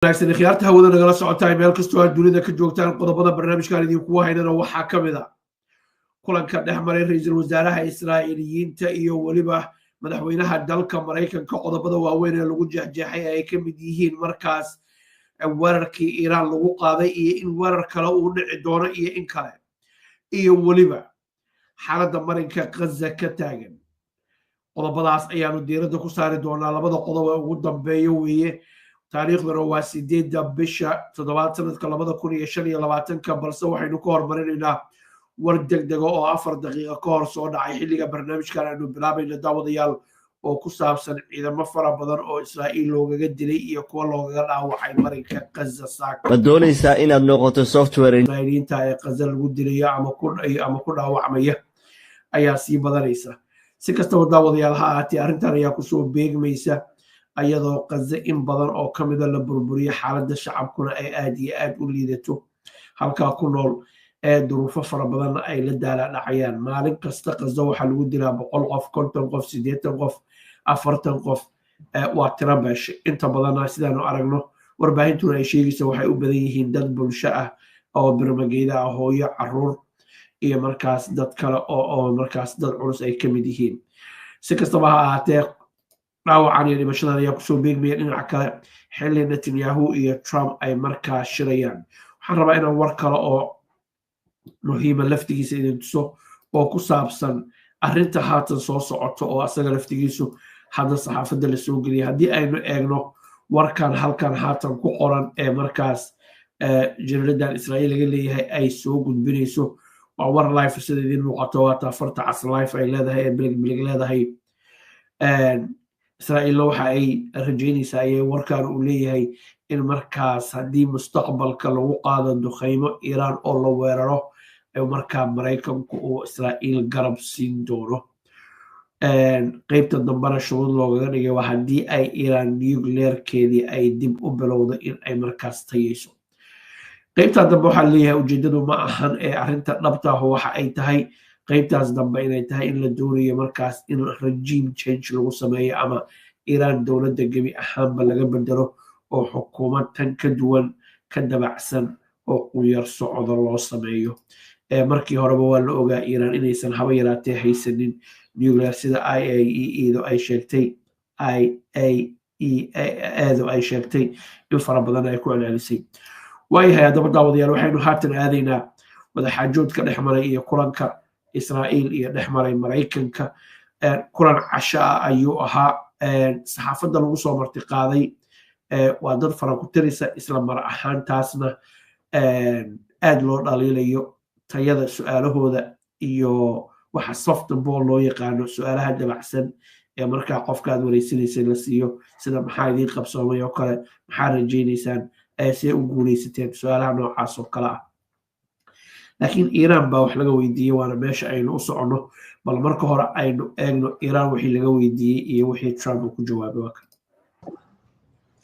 wanaagsan khiyaarta hawada nagala socotaa meel kastoo aad dunida ka joogtaan qodobada barnaamijkan idinku haynana waxaa ka mid a kulanka dhex maray ra'iisul wasaaraha Israa'iiliyiinta iyo waliba madaxweynaha dalka Mareykanka qodobada waaweyn ee lagu jeexjeexay ay ka mid yihiin markaas weerarkii Iiraan lagu qaaday iyo in weerar kale uu dhici doono iyo in kale iyo waliba xaaladda marinka Gaza ka taagan qodobadaas ayaanu diiradda ku saari doonaa labada qodob ee ugu dambeeya weeye taariikhduna waa 8 bisha 7 sanadka 2025 balse waxaynu ka hormarinaynaa war degdeg oo 4 daqiiqo ka hor soo dhacay xilliga barnaamijkan aanu bilaabayna daawadayaal oo ku saabsan ciidamo fara badan oo Israa'iil loogaga dilay iyo kuwa loogaga dhaawacay marinka Gaza saaka. Ma doonaysaa inaad noqoto software Israa'iiliyiinta ee Gaza lagu dilay ama ku dhaawacmaya ayaa sii badanaysa. Si kastaba daawadayaal ha ahaatee arrintan ayaa ku soo beegmaysa ayadoo Gaza in badan oo ka mid ah la burburiyo xaaladda shacabkuna ay aad iyo aad u liidato halka ku nool ee duruufo fara badan ay la daala dhacayaan maalin kasta Gaza waxa lagu dilaa 100 qof 50 qof 80 qof 40 qof waa tiro beesha inta badan sidaanu aragno warbaahintuna ay sheegayso waxay u badan yihiin dad bulsho ah oo birmageeda ah hooyo caruur iyo markaas dad kale oo markaas dad culus ay ka mid yihiin si kastaba ha ahaatee dhaawacan iyo dhimashadan ayaa kusoo beegmaya dhinaca kale xilli Netanyahu iyo Trump ay markaa shirayaan waxaan rabaa inaan war kale oo muhiima laftigiisa idin tuso oo ku saabsan arrinta haatan soo socoto oo asaga laftigiisu hadda saxaafadda la soo geliyay haddii aynu eegno warkan halkan haatan ku qoran ee markaas jariidadan Israa'iil laga leeyahay ay soo gudbinayso waa war live sida idin muuqato waa tafarta cas live ay leedahay ee bilig leedahay Israa'iil waxa ay rajaynaysaa ayay warkan uu leeyahay in markaas haddii mustaqbalka lagu qaado duqeymo Iiraan oo la weeraro ay markaa Mareykanku uu Israa'iil garab siin doono qaybta dambana shuruud loogaga dhigay waa haddii ay Iiraan nuclearkeedii ay dib u bilowdo in ay markaas tayayso qaybta dambe waxaa leeyahay ujeedadu ma ahan ee arrinta dhabta ah waxa ay tahay qaybtaas dambe inay tahay in la doonayo markaas in regime change lagu sameeyo ama Iiraan dowladda gebi ahaanba laga bedelo oo xukuumad tan ka duwan ka dabacsan oo u yar socdo loo sameeyo markii horeba waa la ogaa Iiraan inaysan haba yaraatee haysanin nuclear sida IAEA ay sheegtay ay sheegtay in fara badan ay ku celcelisay waayahay haddaba daawadayaal waxaynu haatan aadaynaa wadaxaajoodka dhex maray iyo kulanka Israa'iil iyo dhex maray Mareykanka kulan casho ah ayuu ahaa saxaafadda lagu soo marti qaaday waa dad fara ku tirisa isla mar ahaantaasna aad loo dhaliilayo tayada su'aalahooda iyo waxa soft ball loo yaqaano su'aalaha dabacsan ee markaa qofkaad wareysanaysa la siiyo sida maxaa idin qabsoomay oo kale maxaa rajaynaysaan see u guuleysateen su'aalaha noocaas oo kale ah laakiin Iiraan baa wax laga weydiiyey waana meesha aynu u socono bal marka hore aynu eegno Iiraan wixii laga weydiiyey iyo wixii Trump uu ku jawaabay waa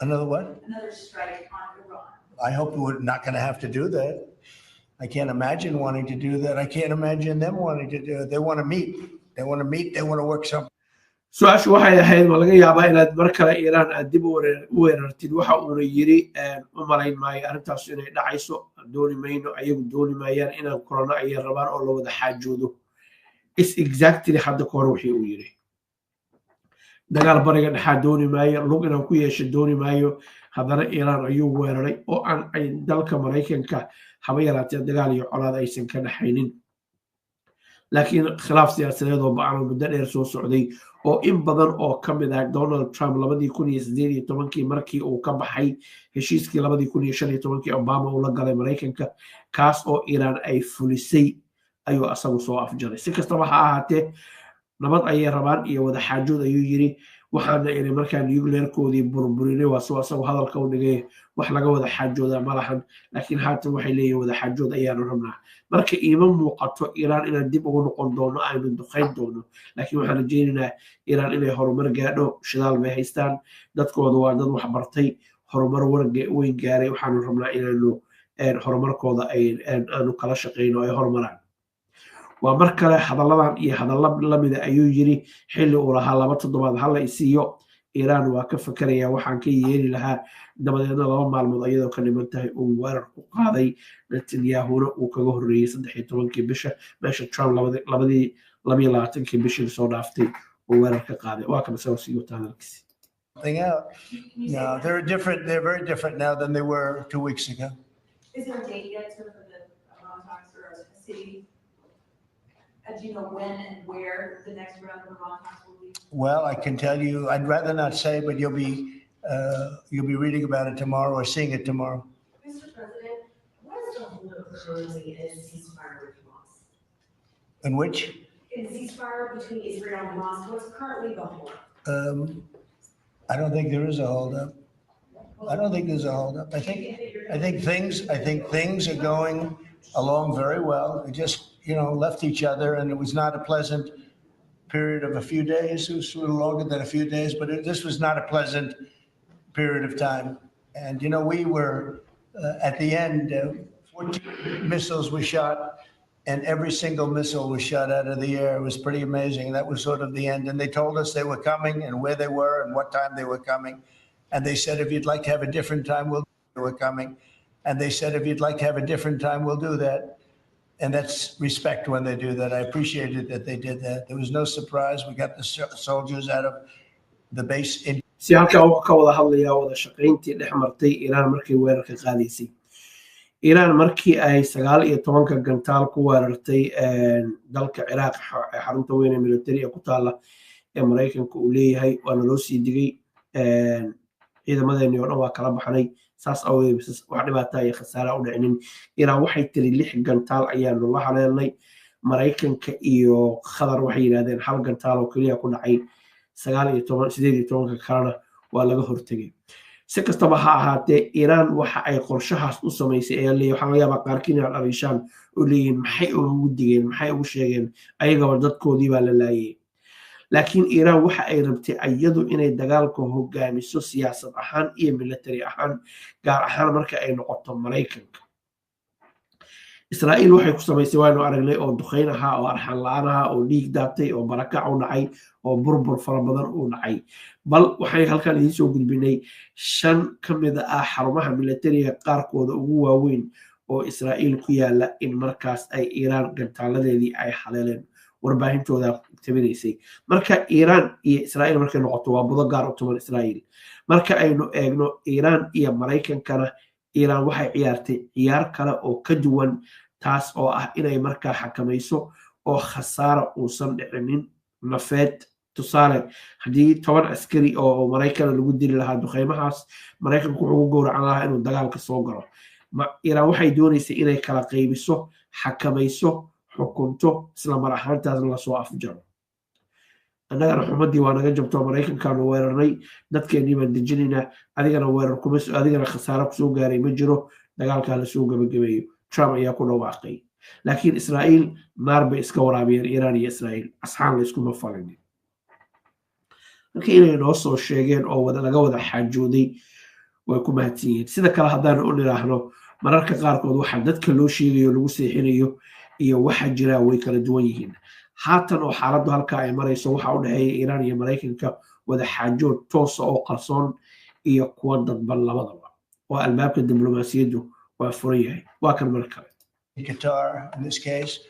Another what? Another strike on Iran. I hope we're not going to have to do that. I can't imagine wanting to do that. I can't imagine them wanting to do it. They want to meet. They want to meet. They want to work something. su-aashu waxay ahayd ma laga yaabaa inaad mar kale Iiraan aad dib u weerartid waxa uuna yiri u malayn maayo arrintaas inay dhacayso dooni mayno ayagu dooni maayaan inaan korona ay rabaan oo la wada xaajoodo is exactly hadda ka hor wixii uu yiri dagaal bariga dhexaa dooni maayo lug inaan ku yeesho dooni maayo haddana Iiraan ayuu weeraray oo aan ay dalka Mareykanka haba yaraatee dagaal iyo colaad aysan ka dhaxaynin laakiin khilaaf siyaasadeed oo ba'an muddo dheer soo socday oo in badan oo ka mid ah Donald Trump 2018 markii uu ka baxay heshiiskii 2015 Obama uu la galay Mareykanka kaas oo Iiraan ay fulisay ayuu asagu soo afjaray si kastaba ha ahaatee nabad ayay rabaan iyo wada xaajood ayuu yiri waxaana inay markaa nuclearkoodii burburinay waa soo asagu hadalka u dhigay wax laga wada xaajooda malahan laakiin haatan waxay leeyihiin wada xaajood ayaanu rabnaa marka iima muuqato Iiraan inaan dib ugu noqon doono aynu duqeyn doono laakiin waxaan rajaynaynaa Iiraan inay horumar gaadho shidaal bay haystaan dadkooda waa dad wax bartay horumar weyn gaaray waxaanu rabnaa inaanu horumarkooda aanu kala shaqeyno ay horumaraan waa mar kale hadalladan iyo hadalla lamida ayuu yiri xilli uu lahaa 2 toddobaad hal la isiiyo إيران وكفكريا وحن كي يلي لها دبدنا لو معلومات أيضا كان منتهي وورق قاضي نتنياهو وكجوه الرئيس ده حيتون كبشة ماشي ترامب لبي لاتن كبشة صدافتي وورق قاضي واكم سوى سيوتان الكسي. Thing out. No, they're different. They're very different now than they were 2 weeks ago. Is there a date yet for the Iran talks or a city? Do you know when and where the next round of Iran talks will be? Well, I can tell you. I'd rather not say, but you'll be reading about it tomorrow or seeing it tomorrow. Mr. President, what is the holdup currently in ceasefire with Hamas? In which? In ceasefire between Israel and Hamas, what's currently the holdup? I don't think there is a holdup. I don't think there's a holdup. I think things are going along very well. They just, left each other, and it was not a pleasant period of a few days. It was a little longer than a few days, but this was not a pleasant period of time. And, we were at the end, 14 missiles were shot, and every single missile was shot out of the air. It was pretty amazing. That was sort of the end. And they told us they were coming and where they were and what time they were coming. And they said, if you'd like to have a different time, they were coming. And they said, if you'd like to have a different time, we'll do that. And that's respect when they do that. I appreciated that they did that. There was no surprise. We got the soldiers out of the base. Si halkaa wuxuu ka wada hadlayaa wada shaqayntii dhex martay Iiraan markii weerarka qaadaysay. Iiraan markii ay 19 gantaal ku weerartay dalka Ciraaq xarunta weyn ee military ku taala ee Mareykanka uu leeyahay waana loo sii digay ciidamadeena oo dhan waa kala baxnay saas awgeed wax dhibaato iyo khasaare u dhicinin. Iiraan waxay tiri 6 gantaal ayaanu la haleelnay. Mareykanka iyo Qatar waxay yiraahdeen hal gantaal oo kaliya ku dhacay 18 kalena waa laga hortagay. Si kastaba ha ahaatee Iiraan waxa ay qorshahaas u samaysay ee leeyahay waxa laga yaabaa qaarkiin ay arishaan u leeyihiin maxay ugu digeen maxay ugu sheegeen ayagaba dadkoodii baa la laayay. laakiin Iiraan waxa ay rabtay iyadu inay dagaalka hogaamiso siyaasad ahaan iyo military ahaan gaar ahaan marka ay noqoto Mareykanka. Israa'iil waxay ku samaysay waanu aragnay oo duqeyn ahaa oo arxan la'aan ahaa oo dhiig daatay oo barakac u dhacay oo burbur fara badan u dhacay. Bal waxay halkan idin soo gudbinay 5 kamid ah xarumaha militariga qaarkooda ugu waaweyn oo Israa'iil ku yaala in markaas ay Iiraan gantaaladeedii ay haleeleen warbaahintooda tabinaysay. Marka Iiraan iyo Israa'iil markay noqoto waa budo gaar u tuman Israa'iil. Marka aynu eegno Iiraan iyo Mareykankana Iiraan waxay ciyaartay ciyaar kale oo ka duwan taas oo ah inay markaa xakamayso oo khasaaro uusan dhicinin nafeed. Tusaale haddii 10 askari oo Mareykan lagu dili lahaa duqeymahaas Mareykanku wuxuu gowracan lahaa inuu dagaalka soo galo. Iiraan waxay doonaysay inay kala qaybiso xakamayso xukunto isla mar ahaantaasna la soo afjaro. annagana xumadii waa naga jabto Mareykankaanu weerarnay dadkeenii baan dejinaynaa adigana weerar kuma adigana khasaaro kusoo gaaray ma jiro dagaalkaa la soo gabagabeeyo. Trump ayaa ku dhawaaqay. laakiin Israa'iil naar bay iska waraabiyeen Iiraan iyo Israa'iil asxaan la iskuma falinin. marka inay noo soo sheegeen oo laga wada xaajooday way ku mahadsan yihiin. sida kale haddaan u niraahno mararka qaarkood waxa dadka loo sheegayo lagu seexinayo iyo waxa jira way kala duwan yihiin. haatan oo xaaladdu halka ay marayso waxa u dhaxeeya Iiraan iyo Mareykanka wada xaajood toos oo qarsoon iyo kuwa dadban labadaba oo albaabka diblomaasiyaddu waa furan yahay. waa kan mar kale Qatar in this case,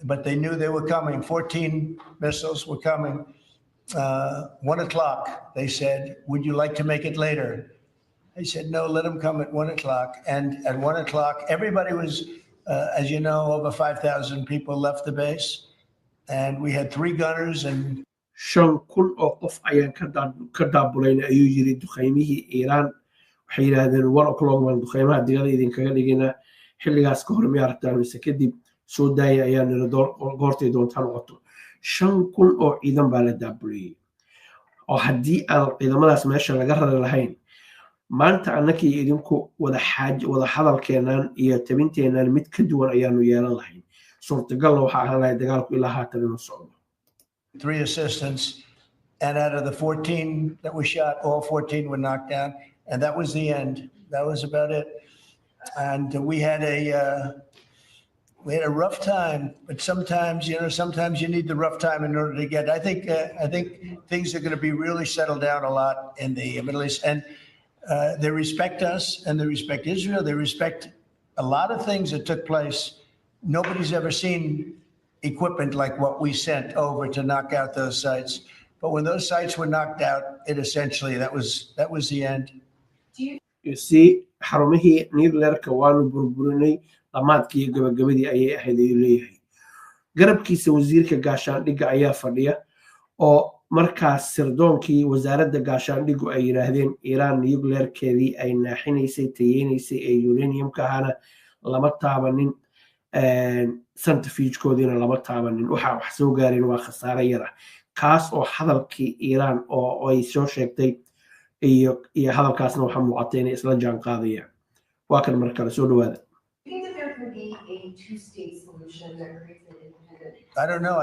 but they knew they were coming. 14 missiles were coming. 1 o'clock, they said, would you like to make it later? I said, no, let them come at 1 o'clock. And at 1 o'clock, everybody was, as you know, over 5,000 people left the base. And we had 3 gunners and 5,000 oo qof ayaan ka daabulayna ayuu yiri duqeymihii Iiraan. waxay yiraahdeen 1 o'clock waan duqeymaha digada idinkaga dhigina xilligaas ka hor ma aragtaan mise kadib soo daaya ayaa nala goortay doontaan noqoto. 5,000 oo ciidan baa la daabuliyay oo haddii aan ciidamadaas meesha laga rari lahayn maanta annakii idinku wada hadalkeenan iyo tabinteenan mid ka duwan ayaanu yeelan lahayn. suurtagalna waxa ahaan lahayd dagaalku ilaa haatan inuu socdo. 3 assistants, and out of the 14 that were shot, all 14 were knocked down, and that was the end. That was about it. And we had We had a rough time, but sometimes you need the rough time in order to get. I think things are going to be really settled down a lot in the Middle East, and they respect us, and they respect Israel. They respect a lot of things that took place. Nobody's ever seen equipment like what we sent over to knock out those sites. But when those sites were knocked out, it essentially that was the end. You see, xarumihii nuclearka waanu burburinay dhamaadkii gabagabadii ayay ahayd ayuu leeyahay. Garabkiisa wasiirka gaashaandhigga ayaa fadhiya oo markaas sirdoonkii wasaaradda gaashaandhiggu ay yiraahdeen Iran nuclearkeedii ay naaxinaysay tayeenaysay ee uraniumka ahana lama taabanin centrifuge-koodiina lama taabanin. Waxa wax soo gaareen waa khasaare yar ah. Kaas oo hadalkii Iran oo ay soo sheegtay iyo hadalkaasna waxa muuqatay inay isla jaan qaadayaan. Waa kan mar kale soo dhawaada. Do you think that there could be a two-state solution that creates an independent? I don't know.